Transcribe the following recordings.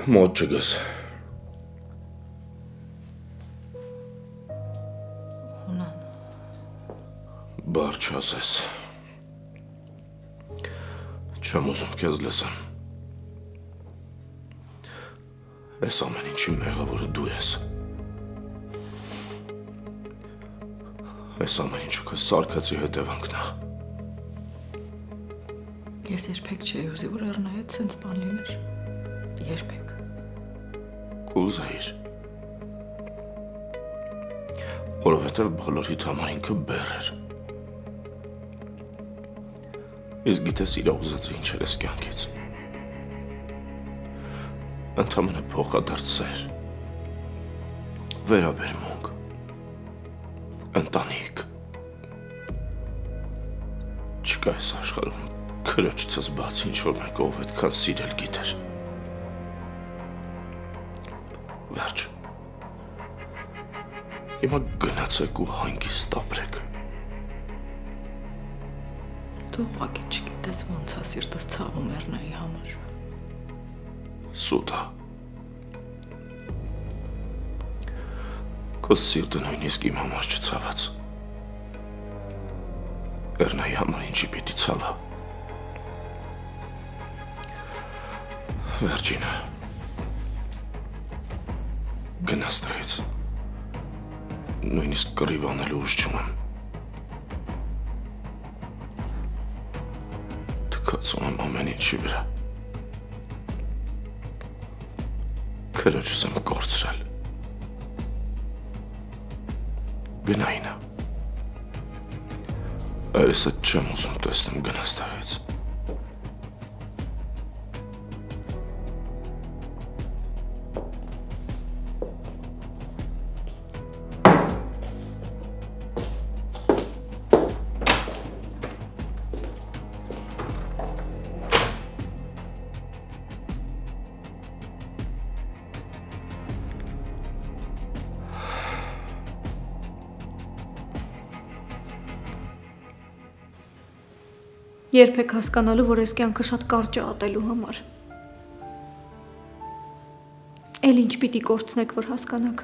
Մոտ չգաս։ Հունան։ Բար չասես։ Չեմ ուզում քեզ լսեմ։ Այս ամեն ինչի մեղավորը դու ես։ Այս ամեն ինչը քո սարկածի հետևանքն է։ Ես երբեք չէի ուզի, որ Էռնայիդ սենց բան լիներ։ Երբեք։ Կուզեիր։ Որովհետև բոլորիդ համար ինքը բեռ էր։ Իսկ գիտես իրա ուզածը ինչ էր ես կյանքից։ Ընդամենը փոխադարձ սեր, վերաբերմունք, ընտանիք։ Չկա այս աշխարհում քրոջցս բաց ինչ-որ մեկը ով այդքան սիրել գիտեր։ Վերջ։ Հիմա գնացեք ու հանգիստ ապրեք։ Դու ուղղակի չգիտես ոնց է սիրտս ցավում Էռնայի համար։ Սուտ է։ Քո սիրտը նույնիսկ իմ համար չցաված։ Էռնայի համար ինչի պիտի ցավա։ Վերջինը։ Գնաս տեղից։ Նույնիսկ կռիվ անելու ուժ չունեմ։ Թքած ունեմ ամեն ինչի վրա։ Քրոջս եմ կորցրել։ Գնայինը։ Այրեսը չեմ ուզում տեսնեմ գնաս տեղից։ Երբեք հասկանալու, որ ես կյանքը շատ կարճ է ատելու համար։ Էլ ինչ պիտի կորցնեք, որ հասկանաք։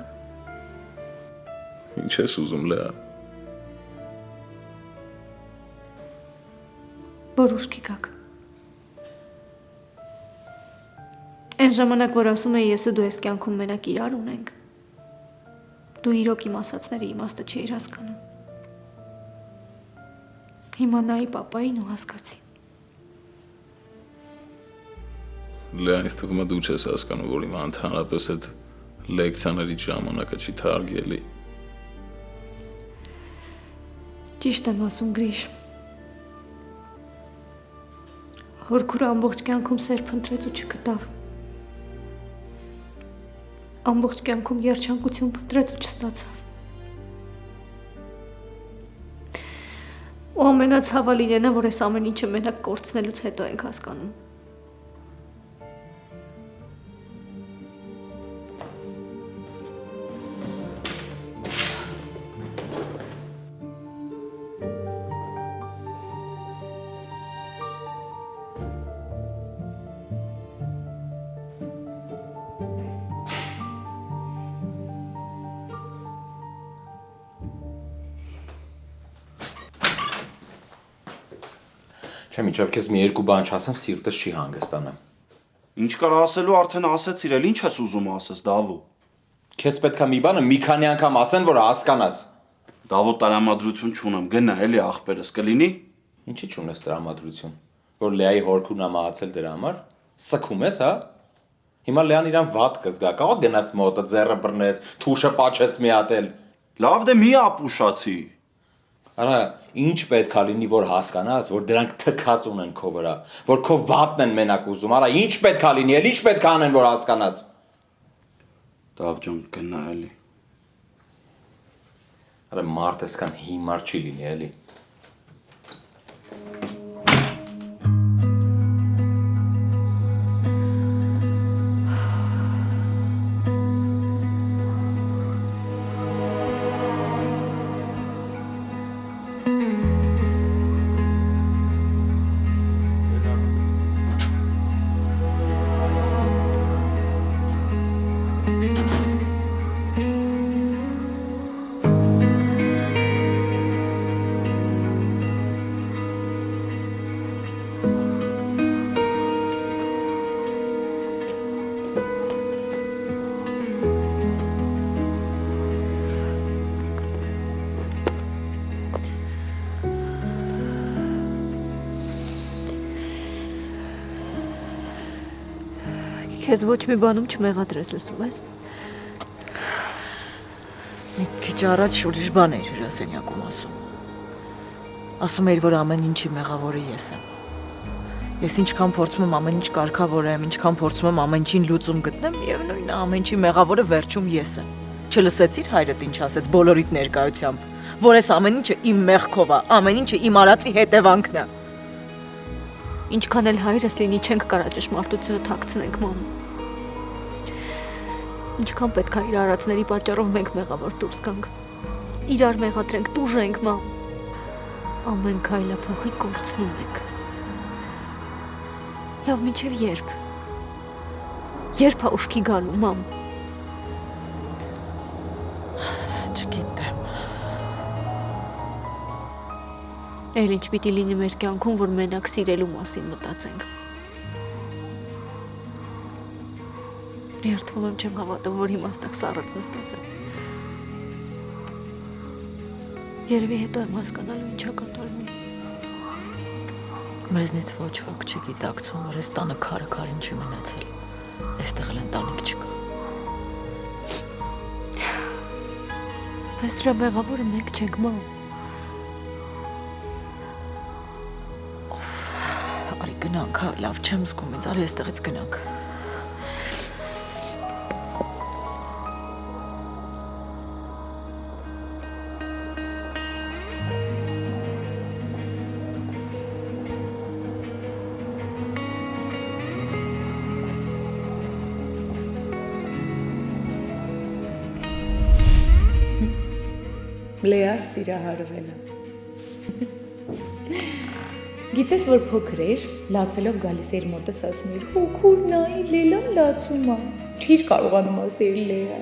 Ինչ ես ուզում, Լեա։ Որ ուշքի գաք։ Այն ժամանակ, որ ասում էի ես ու դու ես կյանքում մենակ իրար ունենք, դու իրոք իմ ասածների իմաստը չէիր հասկանում։ Հիմա նայի պապային ու հասկացի։ Լեա, ինձ թվում է դու չես հասկանում, որ հիմա ընդհանրապես այդ լեկցիաների ժամանակը չի թարգելի։ Ճիշտ եմ ասում, Գրիշ։ Հորքուրը ամբողջ կյանքում սեր փնտրեց ու չգտավ։ Ամբողջ կյանքում երջանկություն փնտրեց ու չստացավ։ Ու ամենացավալին է, որ այս ամեն ինչը մենակ կորցնելուց հետո ենք հասկանում։ Չէ, միջև քեզ մի երկու բան չասեմ, սիրտս չի հանգստանա։ Ինչ կար ասելու արդեն ասեցիր, էլ ինչ ես ուզում ասես, Դավո։ Քեզ պետքա մի բանը մի քանի անգամ ասեն, որ հասկանաս։ Դավո տրամադրություն չունեմ, գնա էլի ախպերս կլինի։ Ինչի՞ չունես տրամադրություն։ Որ Լեայի հորքուրն ա մահացել դրա համար։ Սքում ես, հա։ Հիմա Լեան իրան վատ կզգա, կարող գնաս մոտը, ձեռը բռնես, թուշը պաչես մի հատ էլ։ Լավ դե մի ապուշացի։ Արա, ինչ պետքա լինի, որ հասկանաս, որ դրանք թքած ունեն քո վրա, որ քո վատն են մենակ ուզում, արա, ինչ պետքա լինի, էլ ինչ պետքա անեն, որ հասկանաս։ Դավ ջան, գնա էլի։ Արա, մարդ այսքան հիմար չի լինի, էլի։ քեզ ոչ մի բանում չմեղադրես, լսում ես։ Մի քիչ առաջ ուրիշ բան էր հյուրասենյակում ասում։ Ասում էր, որ ամեն ինչի մեղավորը ես եմ։ Ես ինչքան փորձում եմ ամեն ինչ կարգավորեմ, ինչքան փորձում եմ ամեն ինչին լուծում գտնեմ, եւ նույնը ամեն ինչի մեղավորը վերջում ես եմ։ Չլսեցիր հայրդ ինչ ասեց բոլորիդ ներկայությամբ, որ այս ամեն ինչը իմ մեղքով է, ամեն ինչը իմ արածի հետևանքն է։ Ինչքան էլ հայրս լինի, չենք կարա ճշմարտությունը թաքցնենք, մամ։ Ինչքան պետք է իր արածների պատճառով մենք մեղավոր դուրս գանք։ Իրար մեղադրենք, տուժենք, մամ։ Ամեն քայլը փոխի կորցնում ենք։ Լավ, մինչև երբ։ Երբ է ուշքի գալու, մամ։ Չգիտեմ։ Էլ ինչ պիտի լինի մեր կյանքում, որ մենակ սիրելու մասին մտածենք։ Երդվում եմ չեմ հավատում, որ հիմա ստեղ սառած նստած եմ։ Երևի հետո եմ հասկանալու ինչա կատարվում։ Մեզնից ոչ ոք չգիտակցում, որ այս տանը քարը քարին չի մնացել։ Այստեղ էլ ընտանիք չկա։ Բայց դրա մեղավորը մենք չենք, մամ։ Արի գնանք, հա, լավ չեմ զգում ինձ, արի այստեղից գնանք։ Լեա սիրահարվել է։ Գիտես, որ փոքր էր, լացելով գալիս էր մոտս ասում էր. «Ու քուրն այ Լելան լացում է»։ Չէր կարողանում ասել Լեա։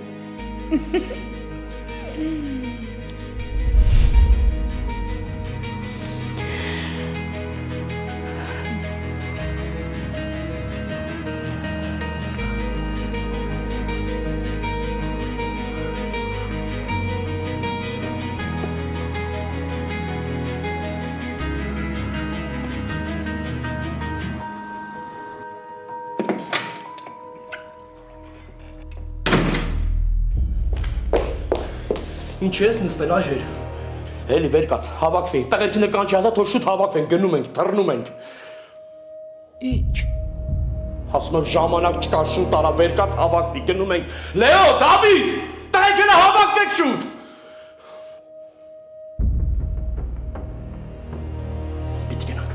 Ինչ ես նստել այ հեր։ Էլի վեր կաց, հավաքվի, տղերքինը կանչի ասա, թող շուտ հավաքվեն, գնում ենք, թռնում ենք։ Ինչ։ Ասում եմ ժամանակ չկա, շուտ արա, վեր կաց, հավաքվի, գնում ենք։ Լեո, Դավիթ, տղերքինը հավաքվեք շուտ։ Պիտի գնանք։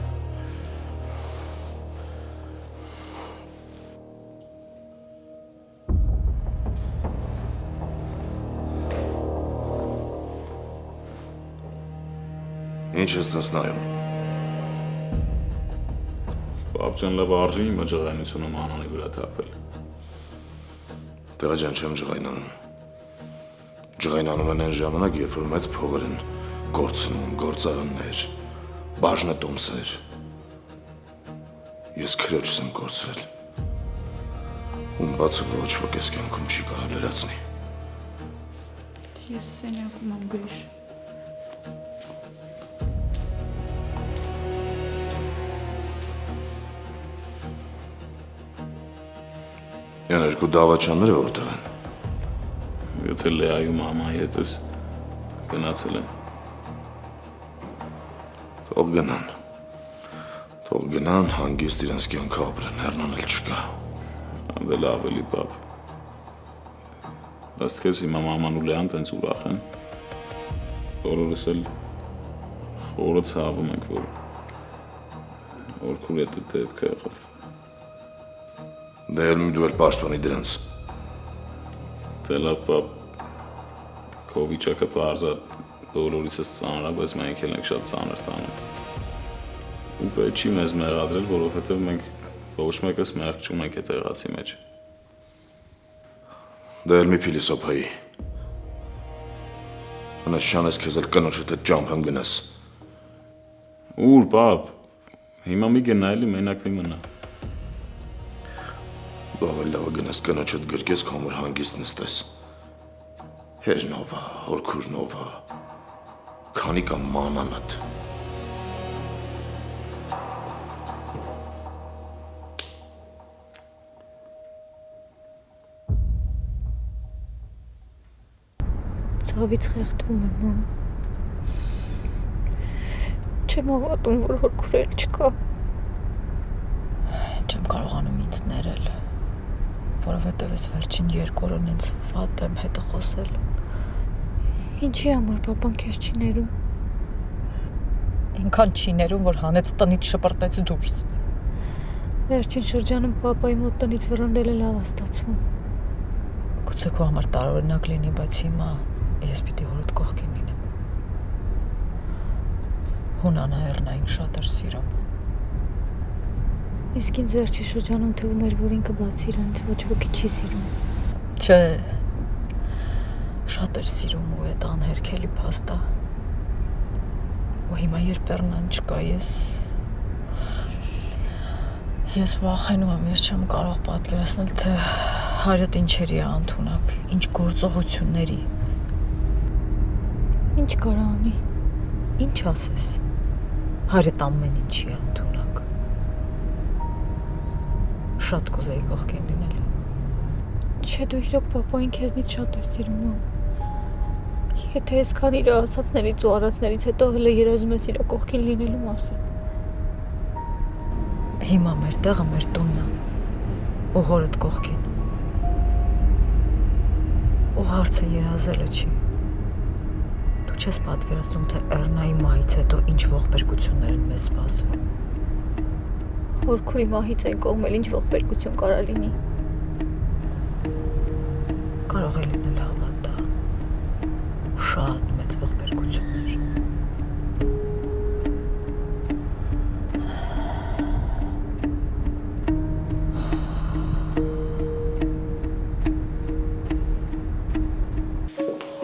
Ինչ ես դες նայում։ Պապ ջան, լավ արժի իմ ջղայնությունը մանանի վրա թափել։ Տղա ջան, չեմ ջղայնանում։ Ջղայնանում են այն ժամանակ, երբ որ մեծ փողեր են գործնում, գործարաններ, բաժնետոմսեր։ Ես քրոջս եմ գործել։ Ում բացը ոչ ոք ես կյանքում չի կարող լրացնի։ Ես սենյակում եմ Գրիշ։ Յան երկու դավաչանները որտեղ են։ Եթե Լեայի ու մամայի հետ ես գնացել են։ Թող գնան։ Թող գնան, հանգիստ իրենց կյանքը ապրեն, հեռնանել չկա։ Անդել ավելի պապ։ Ըստ քեզ հիմա մաման ու Լեան տենց ուրախ են։ Բոլորս էլ խորը ցավում ենք, որ քուրետը դեպքը եղավ։ Դե էլ դու էլ պաշտպանի դրանց։ Դե լավ պապ, քո վիճակը պարզա բոլորիցս ծանր է, բայց մենք էլ ենք շատ ծանր տանում։ Ու պետք չի մեզ մեղադրել, որովհետև մենք ոչ մեկս մեղք չունենք այդ եղածի մեջ։ Դե էլ մի փիլիսոփայի։ Անաս շանես քեզ էլ կնոջդ հետ ջամփ եմ գնաս։ Ուր պապ, հիմա մի գնա էլի մենակ մի մնա։ Դու ավելի լավ գնաս կնոջդ գրկես, քամոր հանգիստ նստես։ Հերնովա, հորքուրնովա, քանի կա մանանդ։ ցավից խեղդվում եմ, մամ։ Չեմ հավատում, որ հոր քուրել չկա։ Չեմ կարողանում ինձ ներել, որովհետև ես վերջին 2 օրն ինձ վատ եմ հետը խոսել։ Ինչի համար պապան քեզ չի ներում։ Ինքան չի ներում, որ հանեց տնից շպրտեց դուրս։ Վերջին շրջանում պապայի մոտ տնից վռնդելը լավ է ստացվում։ Գուցե քո համար տարօրինակ լինի, բայց հիմա ես պիտի հորդ կողքին լինեմ։ Հունանա Էռնային շատ էր սիրում։ Իսկ ինձ վերջի շրջանում թվում էր, որ ինքը բացի իրանից ոչ ոքի չի սիրում։ Չէ, շատ էր սիրում ու այդ անհերքելի փաստա։ Ու հիմա երբ Էռնան չկա, ես վախենում եմ, ես չեմ կարող պատկերացնել, թե հայրդ ինչերի է ընդունակ, ինչ գործողությունների։ Ինչ կարա անի։ Ինչ ասես։ Հայրդ ամեն ինչի է ընդունակ։ Շատ կուզեի կողքին լինել։ Չէ, դու իրոք պապային քեզնից շատ ես սիրում, մամ։ Եթե այսքան իր ասածներից ու արածներից հետո հələ երազում ես իր կողքին լինելու մասին։ Հիմա մեր տեղը մեր տունն է ու հորդ կողքին։ Ու հարցը երազելը չի։ Դու չես պատկերացնում, թե Էռնայի մահից հետո ինչ ողբերգություններ են մեզ սպասվում։ Հոր քուրի մահից այն կողմել ինչ ողբերգություն կարա լինի։ Կարող է լինել հավատա։ Շատ մեծ ողբերգություններ։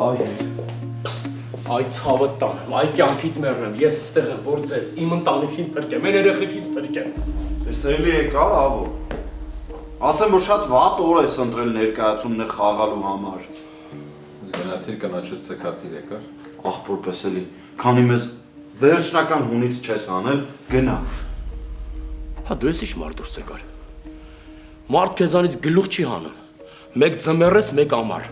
Հայեր, այ ցավը տանեմ, այ կյանքիդ մեռնեմ, ես ստեղ եմ, որ ձեզ, իմ ընտանիքին փրկեմ, են երեխեքից փրկեմ։ Ես էլի եկար, ավո։ Ասեմ, որ շատ վատ օր ես ընտրել ներկայացումներ խաղալու համար։ Զգնացիր կնոջդ ցկացիր եկար։ Աղբորպես էլի, քանի մեզ վերջնական հունից չես անել, գնա։ Հա դու ես ինչ մարդ դուրս եկար։ Մարդ քեզանից գլուխ չի հանում։ Մեկ ձմեռ ես, մեկ ամառ։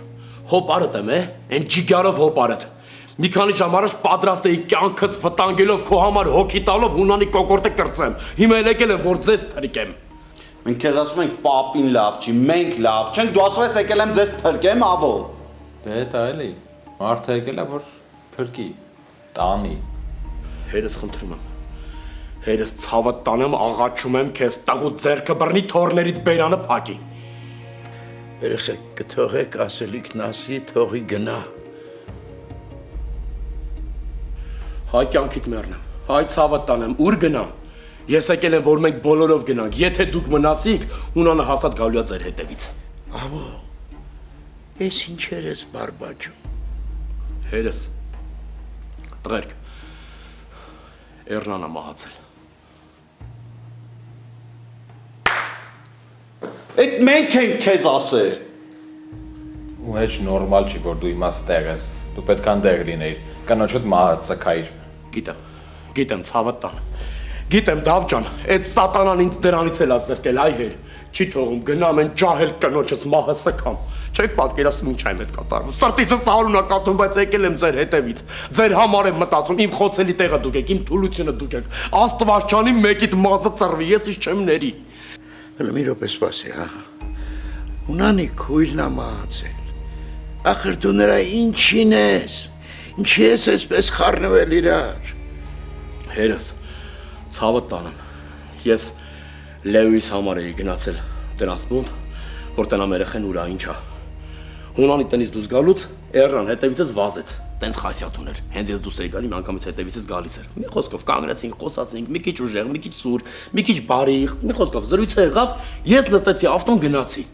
Հոպարդ եմ, այն ջիգարով հոպարդ։ Մի քանի ժամ առաջ պատրաստ էի կյանքս վտանգելով քո համար հոգի տալով Հունանի կոկորտը կրծեմ։ Հիմա եկել եմ, որ ձեզ փրկեմ։ Մենք քեզ ասում ենք պապին լավ չի, մենք լավ չենք, դու ասում ես եկել եմ ձեզ փրկեմ, ավո։ Դե դա էլի։ Մարդը եկել է, որ փրկի, տանի։ Հերս խնդրում եմ։ Հերս ցավը տանեմ, աղաչում եմ քեզ, տաղու ձեռքը բռնի թորներիդ բերանը փակի։ Երեխեք կթողեք ասելիքն ասի, թողի գնա։ Հայ կյանքիդ մեռնեմ, հայ ցավը տանեմ, ուր գնամ։ Ես եկել եմ, որ մենք բոլորով գնանք, եթե դուք մնացիք, Հունանը հաստատ գալու է ձեր հետևից։ Ավո, ես ինչեր ես բարբաջում։ Հերս, տղերք, Էռնան է մահացել։ Այդ մենք ենք քեզ ասել։ Ու հեչ նորմալ չի, որ դու իմաց տեղ ես։ Դու պետք է այնտեղ լինեիր, կնոջդ մահը սքայր։ Գիտեմ, ցավը տան։ Գիտեմ, Դավ ջան, այդ սատանան ինձ դրանից էլ ազրկել, այ հեր։ Չի թողում գնամ են ջահել կնոջս մահը սքամ։ Չեք պատկերացնում ինչ այն հետ կատարվում։ Սրտիցս սահուննակատում, բայց եկել եմ ձեր հետևից։ Ձեր համար եմ մտածում, իմ խոցելի տեղը դուք եք, իմ թուլությունը դուք եք։ Աստված ջանի մեկիդ մազը ծռվի, ես ինչ չեմ ների։ Հələ մի րոպե սպասի, հա։ Հունանի քույրն է մահացել։ Ախր դու նրա ինչին ես։ Ինչի ես այսպես խառնվել իրար։ Հերս, ցավը տանեմ։ Ես Լեոյիս համար էի գնացել դրանց մոտ, որ տնամ երեխեն ուրա ինչա։ Հունանի տնից դուրս գալուց Էռնան հետևիցս վազեց։ Տենց խասյատ ուներ։ Հենց ես դուրս էի գալի, մի անգամից հետևիցս գալիս էր։ Մի խոսքով կանգնեցինք, խոսացինք, մի քիչ ուժեղ, մի քիչ սուր, մի քիչ բարի, մի խոսքով զրույցը եղավ, ես նստեցի ավտոն գնացի։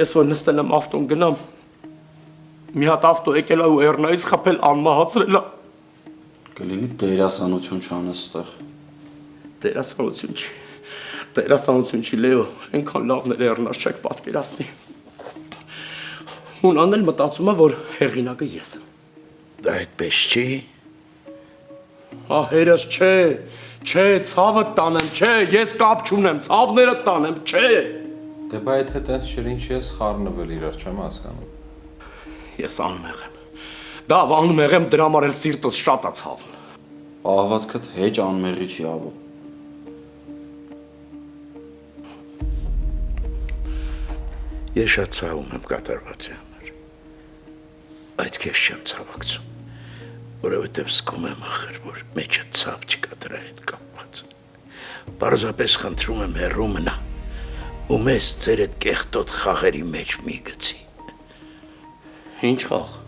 Ես որ նստել եմ ավտոն գնամ, մի հատ ավտո եկել է ու Էռնայից խփել անմահացրել է։ Կլինի դերասանություն չանես ստեղ։ Դերասանություն չի։ Դերասանություն չի, Լեո, այնքան լավն էր Էռնաս չեք պատկերացնի։ Հունանն էլ մտածում է, որ հեղինակը ես եմ։ Դա այդպես չի։ Հա, հերս չէ, ցավը տանեմ, չէ, ես կապ չունեմ, ցավները տանեմ, չէ։ Դե բայ եթե տենց չէր ինչ ես խառնվել իրար, չեմ հասկանում։ Ես անմեղ եմ։ Դա անմեղ եմ, դրա համար էլ սիրտս շատ է ցավում։ Ահվածքդ հեչ անմեղի չի ավո։ Ես շատ ցավում եմ կատարվածի համար։ Այդ քեզ չեմ ցավակցում, որովհետև զգում եմ ախր, որ մեջը ցավ չկա դրա հետ կապված։ Պարզապես խնդրում եմ հեռու մնա ու մեզ ձեր այդ կեղտոտ խաղերի մեջ մի գցի։ Ինչ խաղ։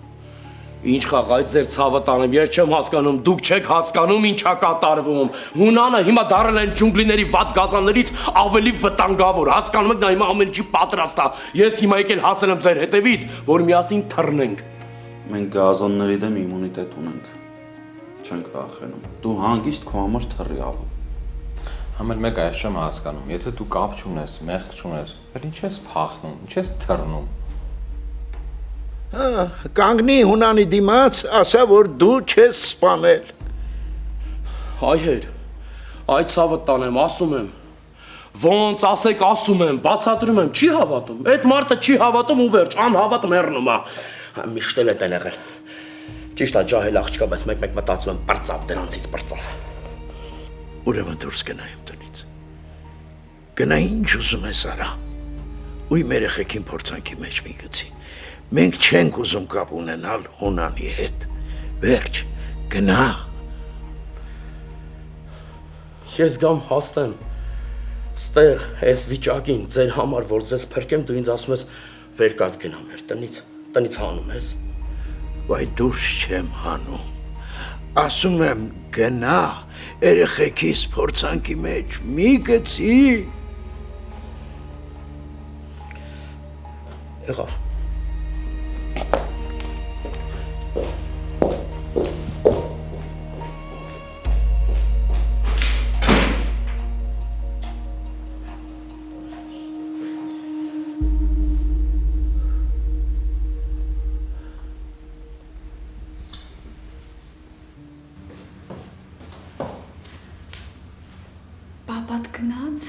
Ինչ խաղ, այդ ձեր ցավը տանեմ, ես չեմ հասկանում, դուք չեք հասկանում ինչա կատարվում։ Հունանը հիմա դարել են ջունգլիների վատ գազաններից ավելի վտանգավոր, հասկանում եք, նա հիմա ամեն ինչի պատրաստ է։ Ես հիմա եկել հասել եմ ձեր հետևից, որ միասին թռնենք։ Մենք գազանների դեմ իմունիտետ ունենք։ Չենք վախենում։ Դու հանգիստ քո համար թռի ավո։ Համել մեկ այս չեմ հասկանում, եթե դու կապ չունես, մեղք չունես, էլ ինչ ես փախնում, ինչ ես թռնում։ Կանգնի Հունանի դիմաց, ասա, որ դու չես սպանել։ Հայեր, այդ ցավը տանեմ, ասում եմ։ Ոնց ասեք, ասում եմ, բացատրում եմ, չի հավատում։ Այդ մարդը չի հավատում ու վերջ, անհավատ մեռնում է։ Միշտ էլ այդ են եղել։ Ճիշտ է, ջահել աղջկա, բայց մեկ-մեկ մտածում եմ, պրծավ, դրանցից պրծավ։ Ուրեմն դուրս գնայım տնից։ Գնա ինչ ուզում ես արա։ Ու իմ երեխեքին փորձանքի մեջ մի գցի։ Մենք չենք ուզում կապ ունենալ Հունանի հետ։ Վերջ, գնա։ Ես գամ հաստեմ։ Ստեղ, այս վիճակին, ձեր համար, որ ձեզ փրկեմ, դու ինձ ասում ես վեր կաց գնա մեր տնից հանում ես։ Վայ դուրս չեմ հանում։ Ասում եմ գնա, երեխեքիս փորձանքի մեջ մի գցի։ Եղավ։ Պապատ գնաց։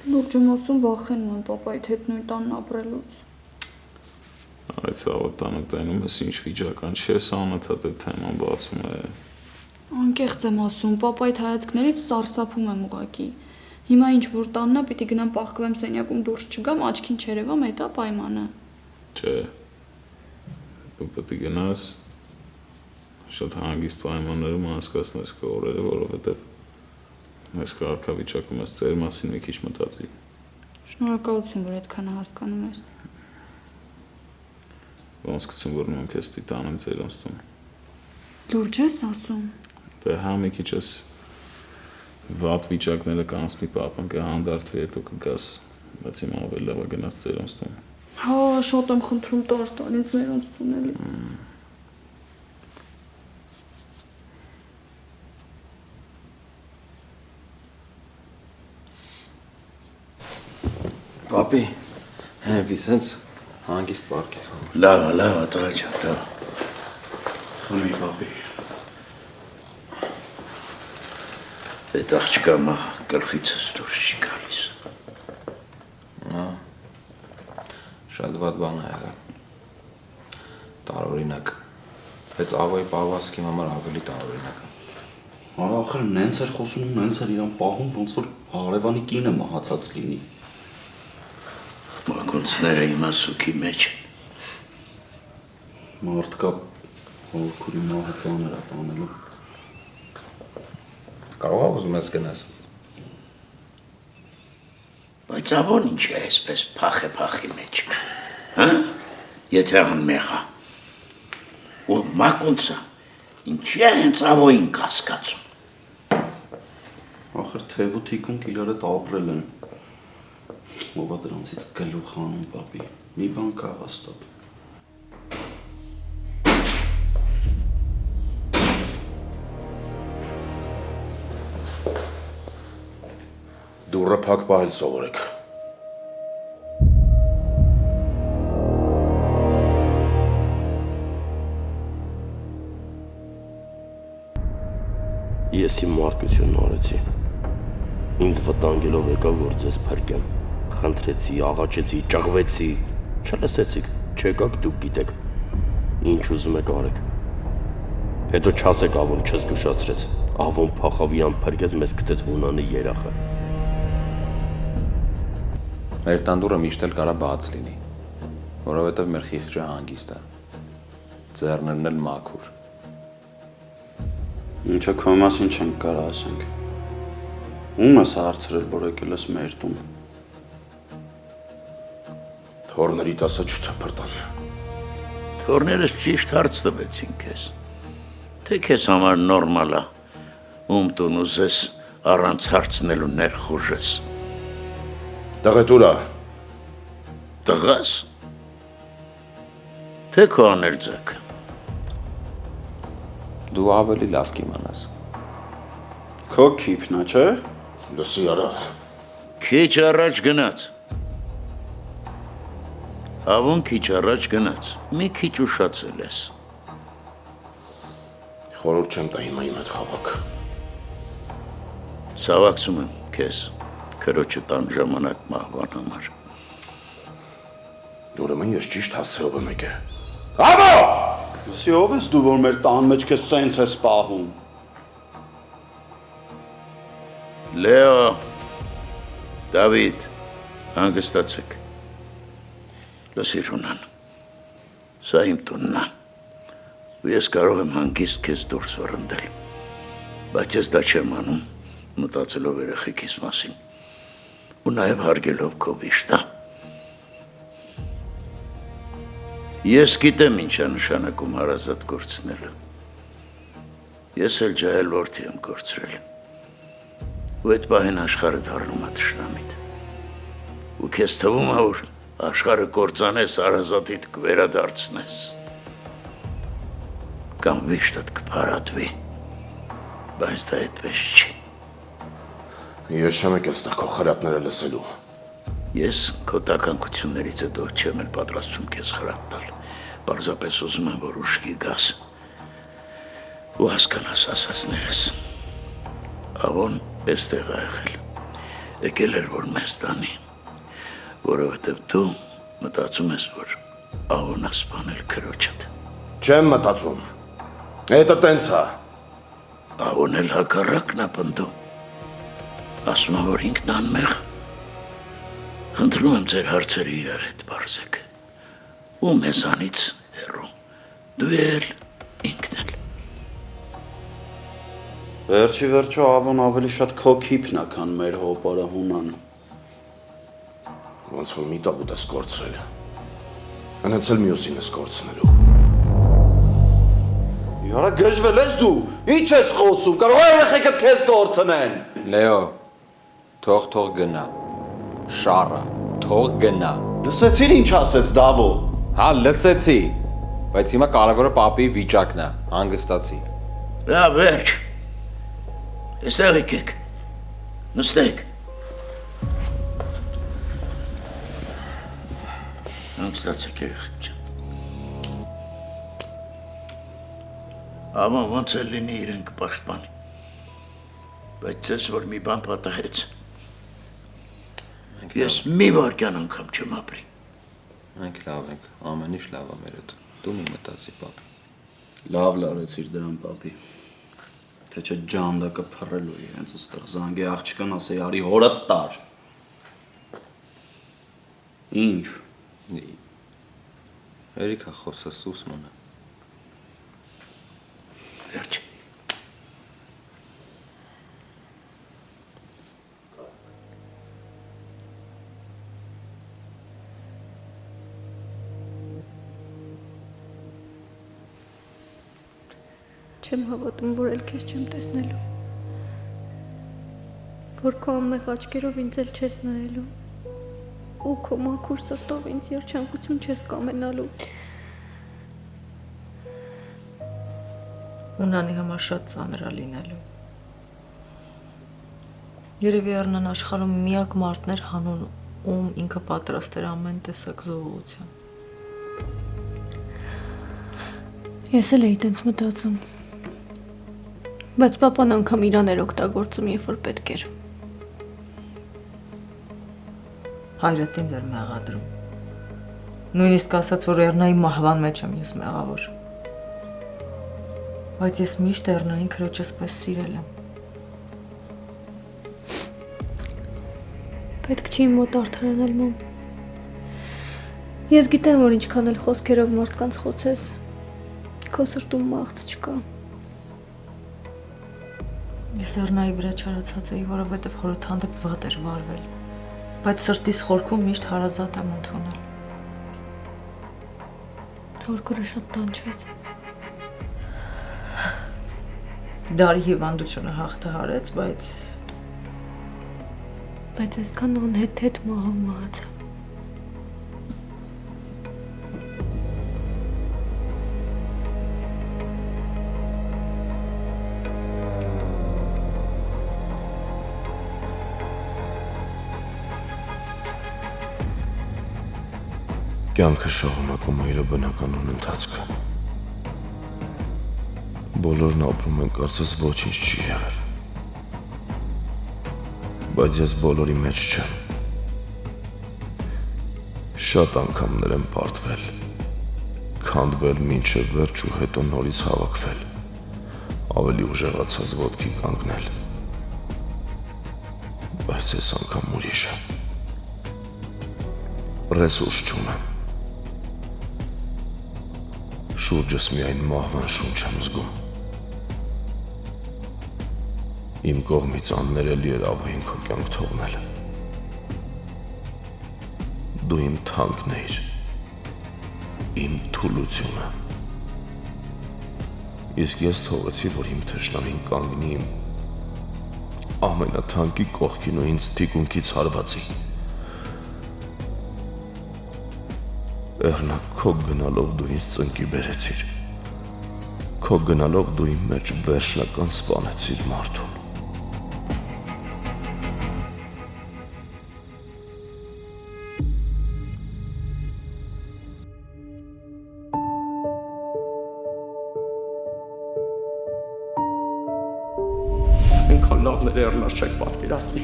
Լուրջ եմ ասում, վախենում եմ պապայիդ հետ նույն տանն ապրելուց։ Այդ ցավը տանը տենում ես ինչ վիճական չես անընդհատ այդ թեման բացում է։ Անկեղծ եմ ասում, պապայիդ հայացքներից սարսափում եմ ուղակի։ Հիմա ինչ որ տաննա, պիտի գնամ պահկվեմ սենյակում դուրս չգամ, աչքին չերևամ, այդ է պայմանը։ Չէ։ Դու պետք է գնաս շատ հանգիստ պայմաններում անցկացնես քո օրերը, որովհետև ես կարգավիճակում ես ծեր մասին մի քիչ մտածի։ Շնորհակալություն, որ այդքան հասկանում ես։ Ոնց գցում որ նույն քեզ պիտի տանեմ ծեր անստում։ Լուրջ ես ասում։ Դե հա մի քիչ ես վատ վիճակները կանցնի պապան կհանդարտվի հետո կգաս, բայց հիմա ավելի լավ է գնաս ծեր անստում։ Հա, շատ եմ խնդրում տար ինձ մեր անցտուն էլի։ Պապի, հենվի, սենց հանգիստ պարկ է։ Լավ, տղա ջան, լավ։ Խմի պապի։ Այդ աղջկա մա գլխիցս դուրս չի գալիս։ Շատ վատ բան է եղել։ Տարօրինակ։ Բայց ավոյի պահվածքի համար ավելի տարօրինակ է։ Արա ախր նենց էր խոսում ու նենց էր իրան պահում, ոնց որ հարևանի կինը մահացած լինի։ Մակունցները հիմա սուքի մեջ են։ Մարդկա հորքուրի մահը ծանր է տանելու։ Կարող է ուզում ես գնաս։ Բայց աբոն ինչ է այսպես փախի մեջ, հա? Եթե անմեղ է։ Ու մակունցը ինչի է հենց աբոյին կասկածում։ Ախր թև ու թիկունք իրար հետ ապրել են։ Ով է դրանցից գլուխ հանում, պապի։ Մի բան կա հաստատ։ Դուրը փակ պահել սովորեք։ Ես իմ մարդկությունն արեցի։ Ինձ վտանգելով եկավ, որ ձեզ փրկեմ։ Խնդրեցի, աղաչեցի, ճղվեցի։ Չլսեցիք, չեկաք, դուք գիտեք։ Ինչ ուզում եք արեք։ Հետո չասեք Ավոն չզգուշացրեց։ Ավոն փախավ իրան փրկեց, մեզ գտեց Հունանի երախը։ Մեր տանդուրը միշտ էլ կարա բաց լինի, որովհետև մեր խիղճը հանգիստ է։ Ձեռներն էլ մաքուր։ Ինչը քո մասին չենք կարա ասենք։ Ում ես հարցրել, որ եկել ես մեր տուն։ Թորների տասը չթփրտան։ Թորներս ճիշտ հարց տվեցին քեզ։ Թե քեզ համար նորմալ է, ում տուն ուզես առանց հարցնելու ներխուժես։ Տղետուրա, Տղաս։ Թե քո աներձակը։ Դու ավելի լավ կիմանաս։ Քո քիփն է, չէ՞։ լսի արա, Քիչ առաջ գնաց։ Ավոն քիչ առաջ գնաց։ Մի քիչ ուշացել ես։ խորհուրդ չեմ տա հիմա իմ հետ խաղաք։ Ցավակցում եմ քեզ։ Քրոջը տան ժամանակ մահվան համար։ Ուրեմն ես ճիշտ հասցեով եմ եկե։ Լսի, ով ես դու, որ մեր տան մեջ քեզ սենց ես պահում։ Լեո, Դավիթ, հանգստացեք։ Լսիր Հունան, սա իմ տունն է, ու ես կարող եմ հանգիստ քեզ դուրս վռնդել, բայց ես դա չեմ անում, մտածելով երեխեքիս մասին, ու նաև հարգելով քո վիշտը։ Ես գիտեմ ինչ է նշանակում հարազատ կորցնելը։ Ես էլ ջահել որդի եմ կորցրել։ Ու այդ պահին աշխարհը դառնում է թշնամիտ։ Ու քեզ թվում է, որ աշխարհը կործանես, հարազատիդ կվերադարձնես։ Կամ վիշտդ կփարատվի, բայց դա այդպես չի։ Ես չեմ եկել ստեղ քո խրատները լսելու։ Ես քո տականքություններից հետո չեմ էլ պատրաստվում քեզ խրատ տալ։ Պարզապես ուզում եմ, որ ուշքի գաս ու հասկանաս ասածներս։ Ավոն էստեղ է եղել։ Եկել էր, որ մեզ տանի, որովհետև դու մտածում ես, որ Ավոն է սպանել քրոջդ։ Չեմ մտածում։ Հետը տենց է։ Ավոն էլ հակառակն է պնդում։ Ասում է, որ ինքն անմեղ։ Խնդրում եմ ձեր հարցերը իրար հետ բարձեք, ու մեզանից հեռու, դու էլ ինքն էլ։ Վերջի վերջո Ավոն ավելի շատ քո քիփն է, քան մեր հոպարը Հունան։ Ոնց որ մի տաղուտ ես կորցրել։ Անց էլ մյուսին ես կորցնելու։ Յարա գժվել ես դու, ինչ ես խոսում, կարող է երեխեքդ քեզ կորցնեն։ Լեո, թող գնա։ Շառը, թող գնա։ Լսեցիր ինչ ասեց Դավո։ Հա, լսեցի, բայց հիմա կարևորը պապի վիճակն է, հանգստացի։ Լավ, վերջ։ Էստեղ եկեք, նստեք։ Հանգստացեք երեխեք ջան։ Ավոն ոնց էլ լինի իրեն կպաշտպանի, բայց ես որ մի բան պատահեց, ես մի վարկյան անգամ չեմ ապրի։ Մենք լավ ենք, ամեն ինչ լավ է մեր հետ, դու մի մտածի պապի։ Լավ լարեցիր դրան պապի։ Թե չէ ջանդակը փռելու է հենց այստեղ զանգի աղջկան ասեի արի հորդ տար։ Ինչ։ Երիքա խոսես սուս մնա։ Վերջ։ Չեմ հավատում, որ էլ քեզ չեմ տեսնելու։ Որ քո ամեղ աչքերով ինձ էլ չես նայելու։ Ու քո մաքուր սրտով ինձ երջանկություն չես կամենալու։ Հունանի համար շատ ծանր է լինելու։ Երևի առնան աշխարհում միակ մարդն էր հանուն, ում ինքը պատրաստ էր ամեն տեսակ զոհության։ Ես էլ էի տենց մտածում։ Բայց պապան անգամ իրան էր օգտագործում, երբ որ պետք էր։ հայրդ ինձ էր մեղադրում։ Նույնիսկ ասաց, որ Էռնայի մահվան մեջ եմ ես մեղավոր։ Բայց ես միշտ Էռնային քրոջս պես սիրել եմ։ Պետք չի իմ մոտ արդարանալ, մամ։ Ես գիտեմ, որ ինչքան էլ խոսքերով մարդկանց խոցես, քո սրտում մաղց չկա։ Ես Էռնայի վրա չարացած էի, որովհետև հորդ հանդեպ վատ էր վարվել, բայց սրտիս խորքում միշտ հարազատ եմ ընդունել։ Հորքորը շատ տանջվեց։ Դարի հիվանդությունը հաղթահարեց, բայց այսքան անհետ մահով մահացավ։ Կյանքը շարունակում է իր բնականon ընթացքը։ Բոլորն ապրում են, կարծես ոչինչ չի եղել։ Բայց ես բոլորի մեջ չեմ։ Շատ անգամներ եմ պարտվել, քանդվել մինչև վերջ ու հետո նորից հավաքվել, ավելի ուժեղացած ոտքի կանգնել։ Բայց ես անգամ ուրիշ եմ։ Ռեսուրս չունեմ։ Շուրջս միայն մահվան շունչ եմ զգում։ Իմ կողմից աններելի էր ավային քո կյանք թողնելը։ Դու իմ թանկն էիր, իմ թուլությունը։ Իսկ ես թողեցի, որ իմ թշնամին կանգնի իմ ամենաթանկի կողքին ու ինձ թիկունքից հարվածի։ Էռնա, քո գնալով դու ինձ ծնկի բերեցիր։ Քո գնալով դու իմ մեջ վերջնական սպանեցիր մարդուն։ Այնքան լավն էր Էռնաս չեք պատկերացնի։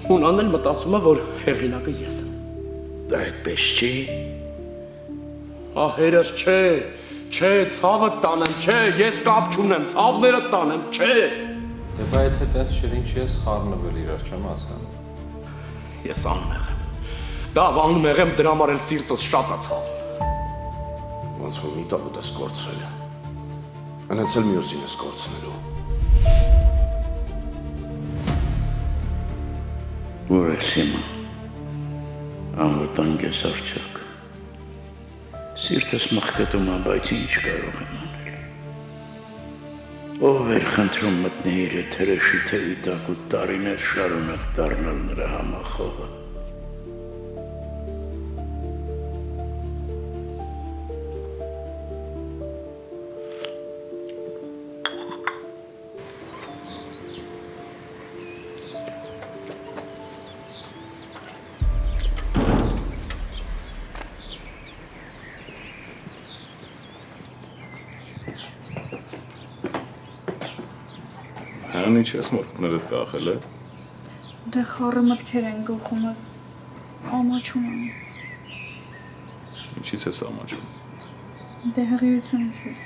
Հունանն էլ մտածում է, որ հեղինակը ես եմ։ Դա այդպես չի։ Հերս չէ, ցավը տանեմ, չէ, ես կապ չունեմ, ցավները տանեմ, չէ։ Դե բայ այդ հետ չէր ինչ ես խառնվել իրար չեմ հասկանում։ Ես անմեղ եմ։ Դա անմեղ եմ, դրա համար էլ սիրտս շատ է ցավում։ Ոնց որ մի տալուտ ես կորցրել։ Անց էլ մյուսին ես կորցնելու։ Որ ես հիմա։ Անվտանգ ես արդյոք։ Սիրտս մխկտում է, բայց ինչ կարող եմ անել։ Ով էր խնդրում մտնի իր թրեշի թևի տակ ու տարիներ շարունակ դառնալ նրա համախոհը։ Հան ինչ ես մորքներդ կախել է։ Դե խառը մտքեր են գլխումս, ամաչում եմ։ Ինչից ես ամաչում։ Դե հղիությունից ես։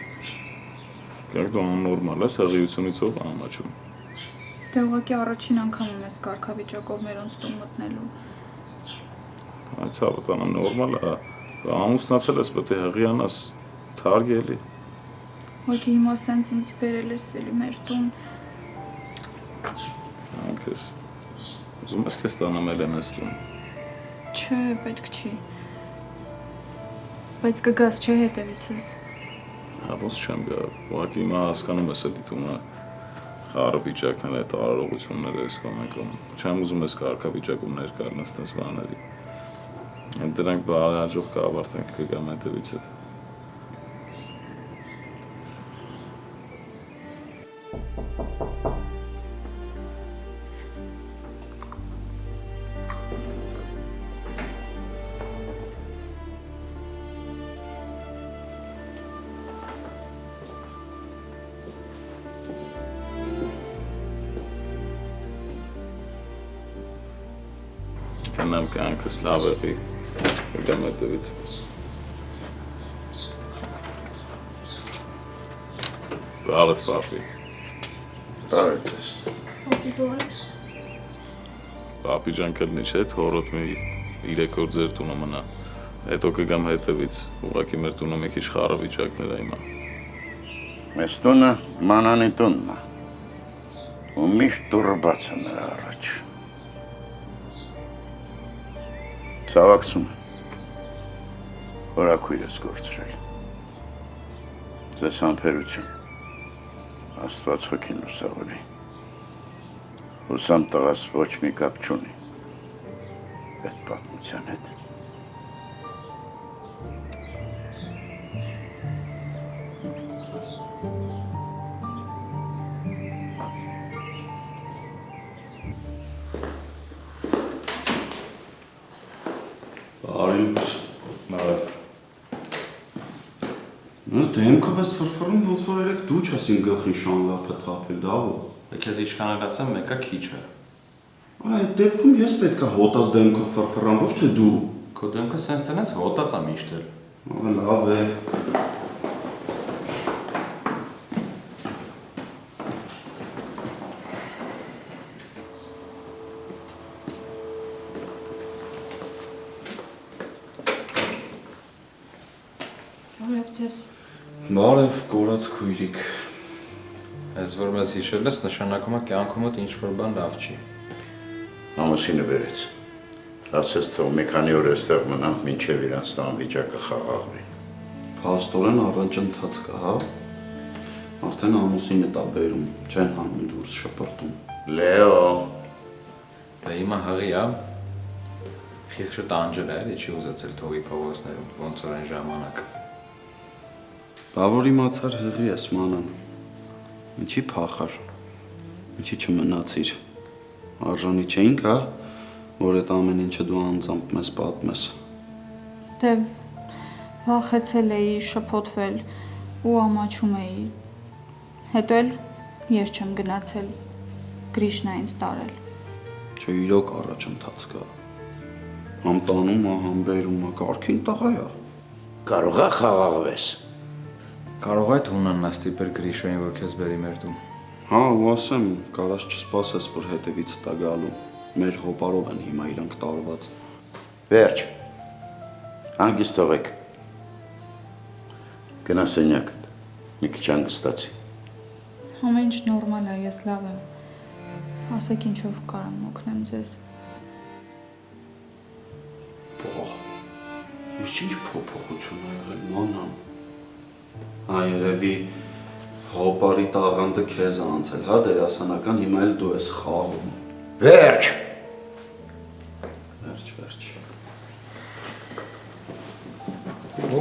Կերկ դու աննորմալ ես, հղիությունից ով ամաչում։ Դե ուղղակի առաջին անգամում ես կարգավիճակով մերոնց տուն մտնելու։ Այդ ցավը տանը նորմալ է, ամուսնացել ես, պետք է հղիանաս, թարգ էլի։ Ուղղակի հիմա սենց ինձ բերել ես էլի մեր տուն։ Անքես, ուզում ես կես տանեմ էլ ես տուն։ Չէ, պետք չի։ Բայց կգաս չէ հետևիցս։ Հավոս չեմ գա, ուղղակի հիմա հասկանում ես էլի տունը խառը վիճակն է, տարարողությունները ես կոմեկում։ Չեմ ուզում ես կարգավիճակում ներկայացնես տես բաների։ Դրանք հաջող կավարտենք կգամ հետևիցդ։ Գնամ կյանքս լավ եղի, կգամ հետևից։ Բարև պապի։ Բարև ես։ Պապի ջան կլնի չէ, թորոտ մի 3 օր ձեր տունը մնա։ Հետո կգամ հետևից, ուղղակի մեր տունը մի քիչ խառը վիճակներ է հիմա։ Մեզ տունը մանանի տունն է։ Ու միշտ դուռը բաց է նրա առաջ։ Ցավակցում եմ։ Օրակույր ես գործրել։ Ձեզ համբերություն։ Աստված խոքին լուսավորի։ Հուսամ տղաս ոչ մի կապ չունի այդ պատմության հետ։ Արիլուս։ Նույնս դեմքով ես ֆրֆռում, ոնց որ երեք դու չես իմ գլխին շանլափը թափել, դավո։ Քեզ ինչքան էլ ասեմ, մեկը քիչ է։ Արա այդ դեպքում ես պետքա հոտած դեմքով ֆրֆռամ, ոչ թե դու։ Քո դեմքը սենց տնից հոտած է միշտ էլ։ Լավ է։ Բարև կորած քույրիկ։ Ես որ մեզ հիշել ես, նշանակում է կյանքումդ ինչ-որ բան լավ չի։ Ամուսինը բերեց։ Ասես թող մի քանի օր այստեղ մնա, մինչև իրանց տան վիճակը խաղաղվի։ Փաստորեն առաջընթաց կա, հա։ Արդեն ամուսինը տա բերում, չեն հանում դուրս շպրտում։ Լեո։ Դե հիմա հղի է։ Խիղճը տանջել է, էլի չի ուզեցել թողի փողոցներում, ոնց որ այն ժամանակ։ Բա որ իմացար հղի ես մանան։ Ինչի փախար։ Ինչի չմնացիր։ Արժանի չէինք, հա, որ այդ ամեն ինչը դու անձամբ մեզ պատմես։ Դե վախեցել էի, շփոթվել ու ամաչում էի։ Հետո էլ ես չեմ գնացել Գրիշնա ինձ տարել։ Չէ, իրոք առաջընթաց կա։ Համ տանում է, համ բերում է, կարգին տղա է։ Կարող է խաղաղվես։ Կարող է հունանն ստիպել Գրիշոյին, որ քեզ բերի մեր տուն։ Հա, ու ասեմ, կարաս չսպասես, որ հետևից տա գալու։ Մեր հոպարով են հիմա իրանք տարված։ Վերջ։ Հանգիստ թողեք։ Գնա սենյակդ։ Մի քիչ հանգստացի։ Ամեն ինչ նորմալ է, ես լավ եմ։ Ասեք ինչով կարամ օգնեմ ձեզ։ Բա, ես ինչ փոփոխություն ա եղել, մանամ։ Երևի հոպարի տաղանդը քեզ ա անցել, հա, դերասանական, հիմա էլ դու ես խաղում։ Վերջ։ Վերջ։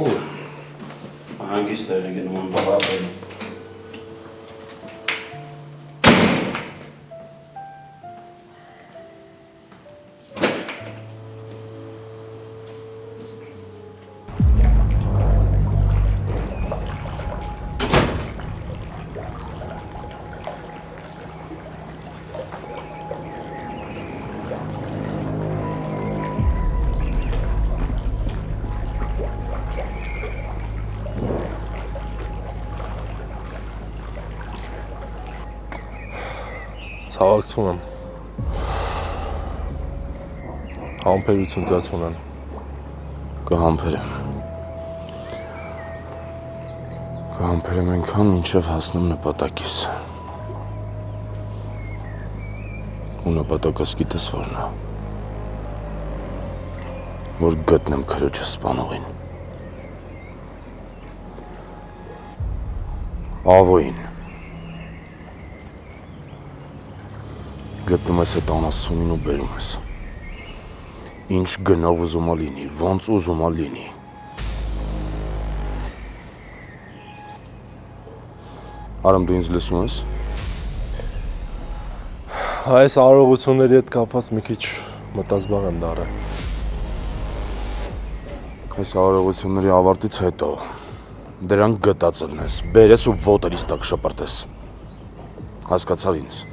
Ուր։ Հանգիստ տեղի գնում եմ բարաբերում։ Ցավակցում եմ։ Համբերություն ձեզ ունեն։ Կհամբերեմ։ Կհամբերեմ այնքան, մինչև հասնեմ նպատակիս։ Ու նպատակս գիտես որն է։ Որ գտնեմ քրոջը սպանողին։ Ավոյին։ Գտնում ես այդ անասունին ու բերում ես։ Ինչ գնով ուզում ա լինի, ոնց ուզում ա լինի։ Արամ դու ինձ լսում ես։ Այս արարողությունների հետ կապված մի քիչ մտածբար եմ դառել։ Այս արարողությունների ավարտից հետո դրանք գտածելն ես, բերես ու ոտերից տակ շպրտես։ Հասկացավ ինձ։